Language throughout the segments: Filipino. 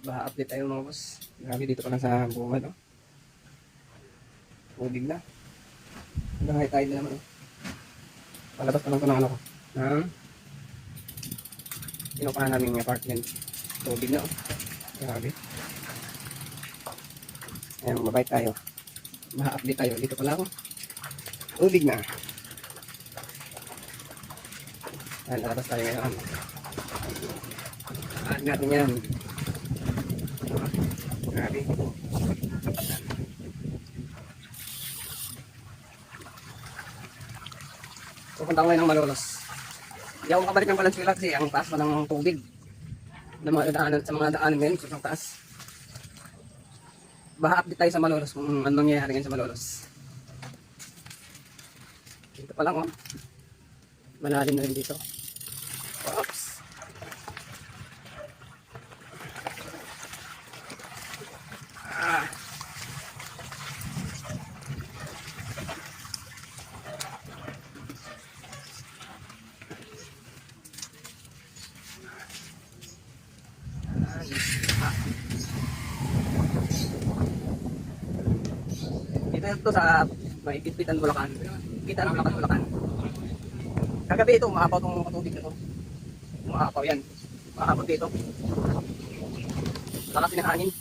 Ba-update tayo mga boss. Grabe dito pa lang sa bunga, no? Tubig na. Hanggang high tide na naman. Palabas pa lang ito ng ano ko. Ng pinupahan namin yung apartment. Tubig na, oh. Grabe. Ayan, mabait tayo. Ma-update tayo. Dito pa lang. Tubig na. Ayan, lalabas tayo ngayon. Ayan natin yan. Grabe. Pupunta ko ngayon ng Malolos. Hindi ako makabalik ng Valenzuela kasi ang taas pa ng tubig. Na mga daanan, sa mga daanan ngayon, sobrang taas. Baha-update tayo sa Malolos kung anong nangyayari ngayon sa Malolos. Dito pa lang, oh. Malalim na rin dito. Oops. Ah. Dito sa may Pitpitan, Bulacan. Kita ng Bulacan. Kagabi ito, maapaw itong tubig na ito. Maapaw yan. Maapaw dito. Lakas ng hangin.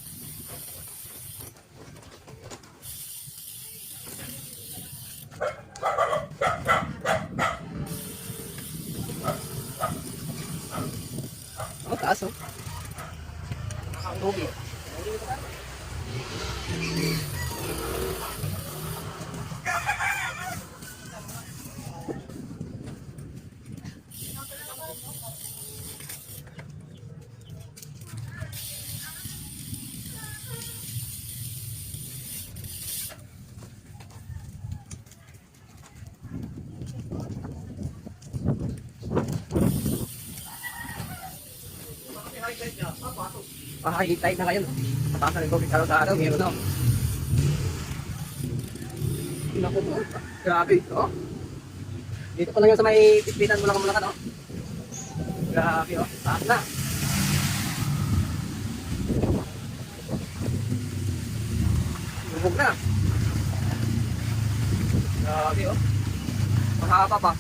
Ang taas, oh. Ang tubig. High-tide na ngayon. Mataas na rin tubig araw-araw. Meron na. Naku po. Grabe. Oh. Dito pa lang yun sa may Pitpitan, Bulacan. Oh. Grabe. Oh. Taas na. Lubog na. Grabe. Oh. Mahaba pa.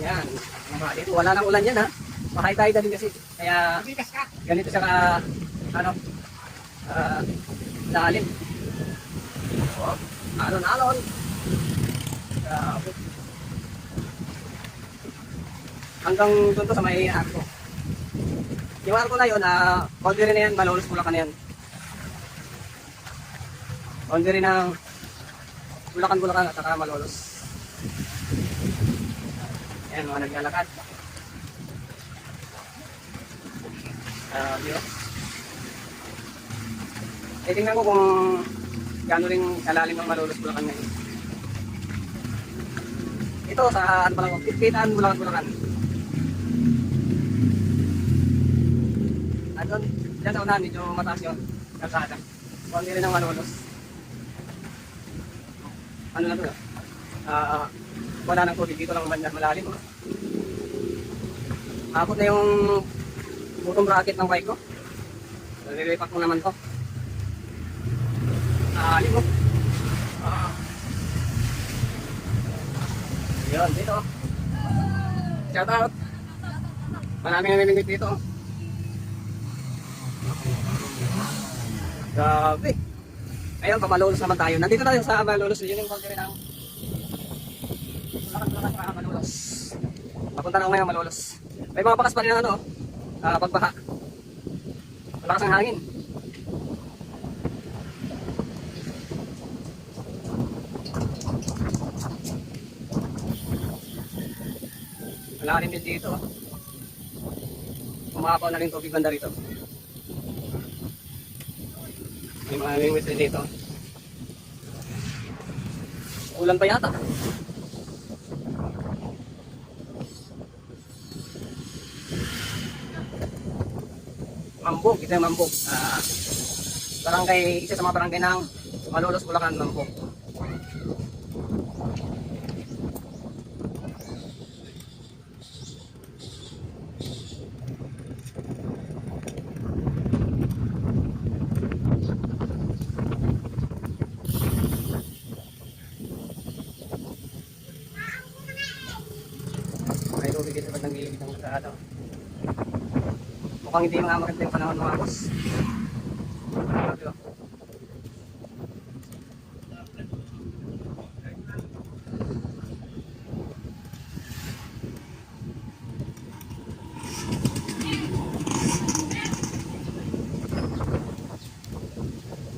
Yan. Dito wala nang ulan yan, ha. Mahay tayo din kasi. Kaya ganito siya ka lalim. Oh, alon-alon. Hanggang doon to sa may arko. Yung arko na yun, boundary na yan, Malolos, Bulacan na yan. Boundary ng Bulacan at saka Malolos. Ayan, mga naglalakad. Tingnan ko kung gano'n rin kalalim ng Malolos, Bulacan ngayon. Ito sa ano pa lang, Pitpitan, Bulacan. Doon, dyan sa unahan, medyo mataas yun. Kalsada. Kundi rin ng Malolos. Ano na ito? Wala nang tubig dito lang malalim. Abot na yung bottom bracket ng bike ko. Nalilipat ko naman to. Alim mo. Yun, dito. Shout out. Maraming namimingwit dito. Grabe. Ayun, pamalolos naman tayo. Nandito tayo sa Malolos. Yun yung boundary ng Malolos. Papunta na ako ngayon Malolos. May mga bakas pa rin ng pagbaha. Malakas ang hangin. Wala rin din dito. Umakapaw na rin tubig banda rito. May mga namimingwit rin dito. Ulan pa yata. Mambog, ito yung Mambog. Barangay, isa sa mga barangay ng Malolos, Bulacan, Mambog. May tubig dito ba't nangilip ng ano. Mukhang hindi mga maganda yung panahon mga boss. Grabe oh.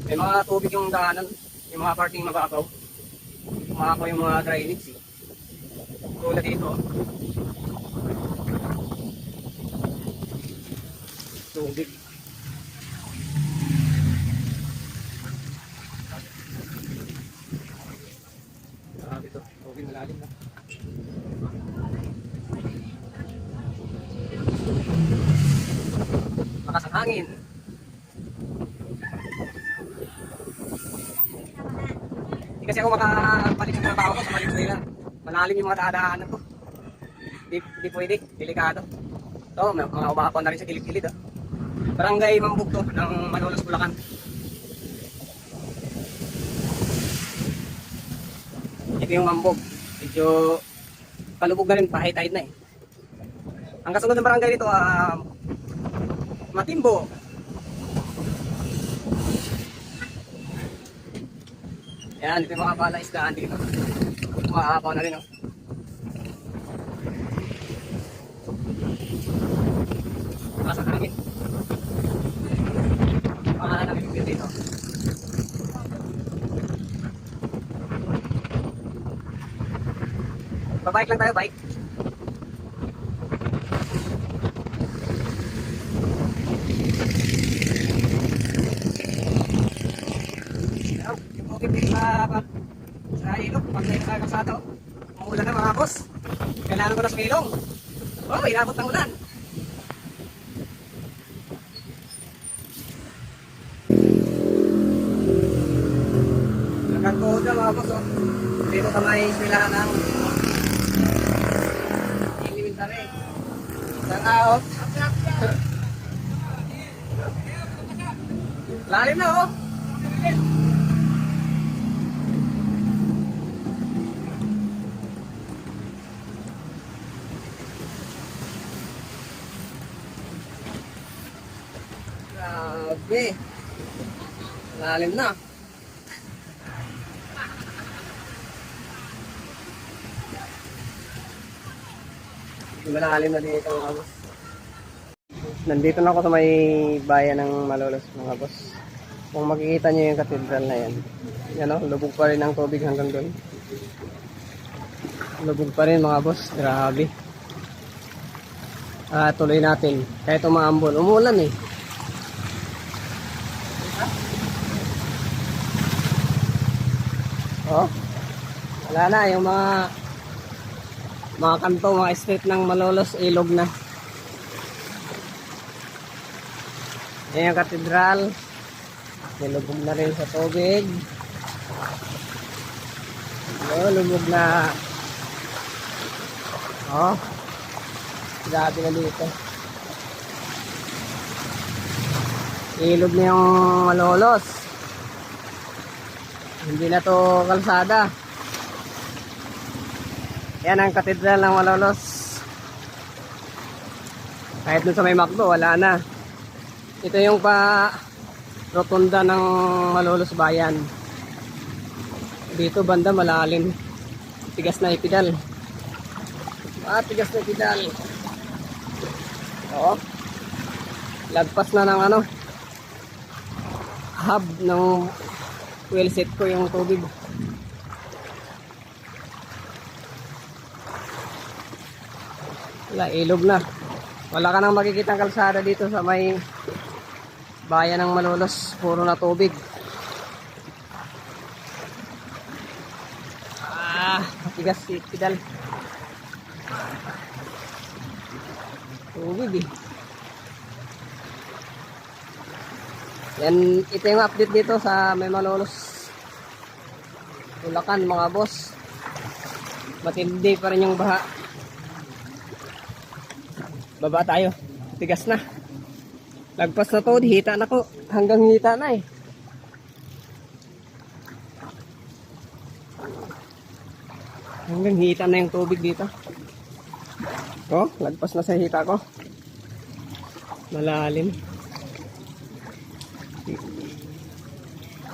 May mga tubig yung daanan, yung mga parting mababaw. Umakaw yung mga drainage eh. Tulad dito. Tubig. Grabe ito. Tubig malalim na. Lakas ang hangin. Hindi kasi ako makabalik sa trabaho ko sa Valenzuela. Malalim yung mga dadaanan ko. Di pwede. Delikado. Ito, mga umapaw na rin sa gilid-gilid. Oh. Barangay Mambug to ng Malolos, Bulacan. Ito yung Mambug. Medyo palubog na rin, pa high tide na eh. Ang kasunod ng barangay dito, Matimbo. Yan, dito yung mga bala isdaan dito. Maapaw na rin oh. Lakas ang hangin. Pangalan namin yung dito. Babike lang tayo, bike. Yung okay dito sa ilog, pag may nakakasado. Umuulan na mga boss. Kailangan ko na sa ilong. Oh, inabot ng ulan. Nagkakoda mga boss oh. Dito ka may eskwelahan ng elementary. Isang out. Lalim na oh. Grabe. Lalim na. Malalim na dito mga boss. Nandito na ako sa may bayan ng Malolos mga boss. Kung makikita nyo yung katedral na yan. Yan o, lubog pa rin ang tubig hanggang doon. Lubog pa rin mga boss. Grabe. Tuloy natin. Kahit umaambon. Umulan eh. Oh. Wala na yung mga kanto, mga street ng Malolos, ilog na. Ayan yung katedral. Nilubog na rin sa tubig. Oh, lubog na. Oh. Grabe na dito. Ilog na yung Malolos. Hindi na to kalsada. Yan ang katedral ng Malolos. Kahit dun sa may Macdo, wala na. Ito yung rotunda ng Malolos Bayan. Dito banda malalim. Tigas na ipidal. Tigas na ipidal. Oo. Lagpas na ng hub ng fuel set ko yung tubig. Wala, ilog na. Wala ka nang makikitang kalsada dito sa may bayan ng Malolos. Puro na tubig. Matigas si pedal. Tubig eh. Yan, ito yung update dito sa may Malolos, Bulacan mga boss. Matindi pa rin yung baha. Baba tayo. Tigas na. Lagpas na to, hita na ko. Hanggang hita na eh. Hanggang hita na yung tubig dito. Oh, lagpas na sa hita ko. Malalim.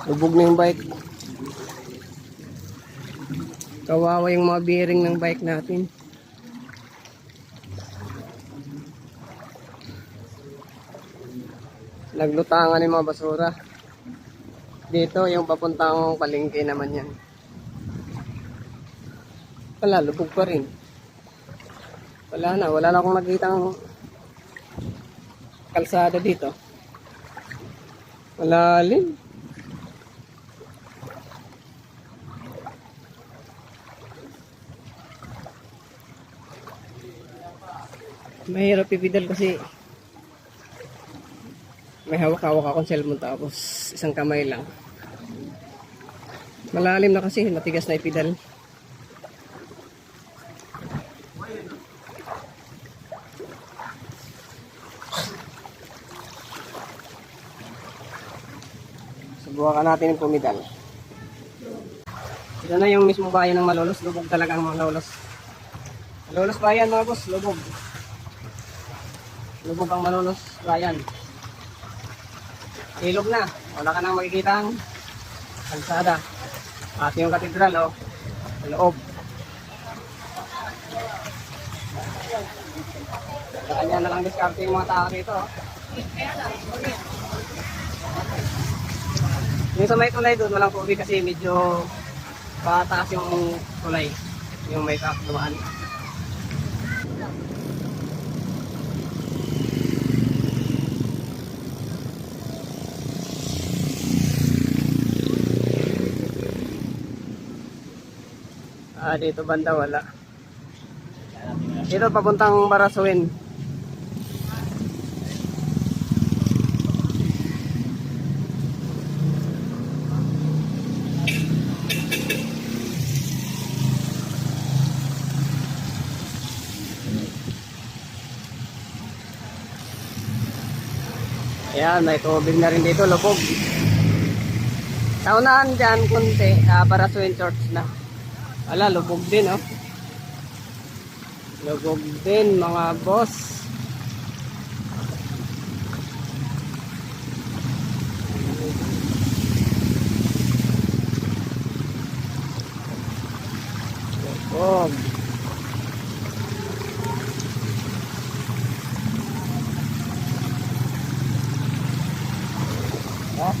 Lubog na yung bike. Kawawa yung mga bearing ng bike natin. Naglutangan yung mga basura. Dito yung papuntang palengke naman yan. Wala, lubog pa rin. Wala na akong nakitang kalsada dito. Malalim. Mahirap ipidal kasi may hawak-hawak akong cellphone tapos isang kamay lang. Malalim na kasi, matigas na ipidal. Subukan natin yung pumidal. Ito na yung mismong bayan ng Malolos. Lubog talaga ang Malolos. Malolos bayan mga boss, lubog. Lubog ang Malolos bayan. Ilog na. Wala ka nang makikita ang kalsada. At yung katedral, oh, sa loob. Kanya na lang diskarte yung mga tao rito. Oh. Yung sa may tulay doon, walang tubig kasi medyo pataas yung tulay. Yung may kakdumaan. Dito banda wala. Dito papuntang Barasuin. Ayan, may tubig na rin dito, lubog. Sa unahan dyan, kunti, Barasuin Church na. Wala, lubog din, oh. Lubog din, mga boss. Lubog. Oh.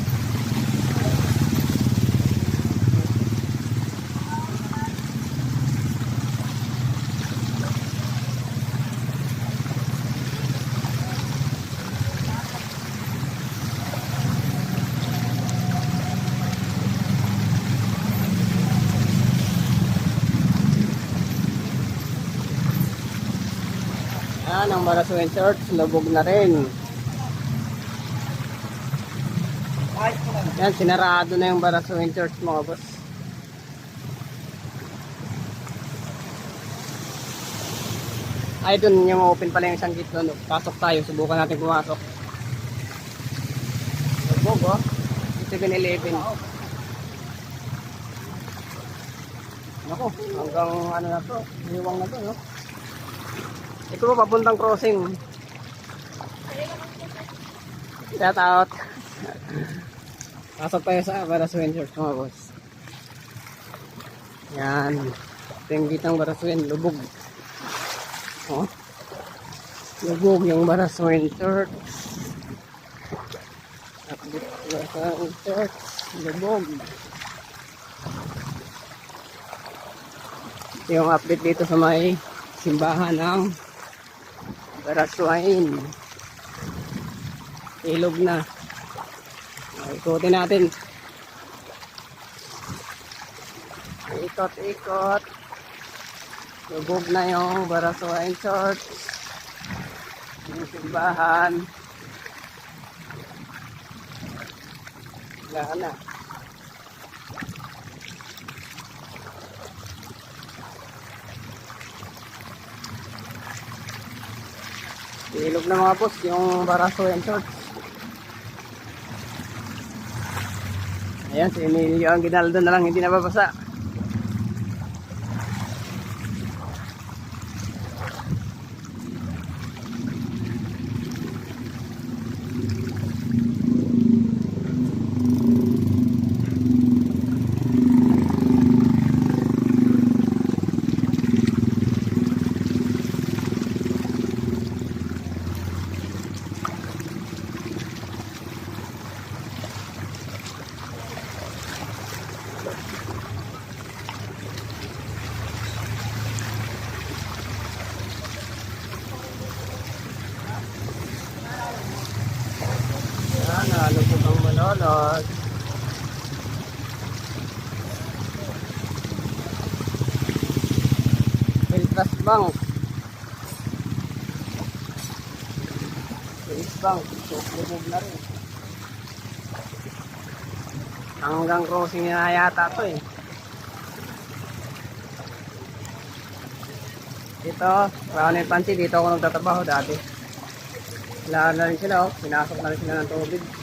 Yan, ang Barasuin Church, lubog na rin. Yan, sinarado na yung Barasuin Church, mga boss. Ay, dun yung open pala yung isang gate doon. Pasok tayo, subukan natin pumasok. Lubog, oh. 7-Eleven. Naku, hanggang ano na to, hiwang na to, no? Ito po papuntang crossing. Shout out. Pasok tayo sa Barasuin Church, mga boss. Yan. Ito yung gitang Barasuin, lubog. Oh. Lubog yung Barasuin Church. Barasuin Church, lubog. Ito yung update dito sa may simbahan ng Barasuin. Ilog na. Ikutin natin. Ikot-ikot. Lubog na yung Barasuin Church. Yung simbahan. Wala na. Ilog na mga boss, yung Baraso and Shorts. Ayan, si Emilio ang Ginaldo na lang, hindi nababasa. Ayan, nalubog ang Manolos. Beltras Bank. Beltras Bank. Lubog na rin. Hanggang crossing na yata ito eh. Dito, Crown and Panty, dito ako nagtatrabaho dati. Wala na rin sila, oh. Pinasok na rin sila ng tubig.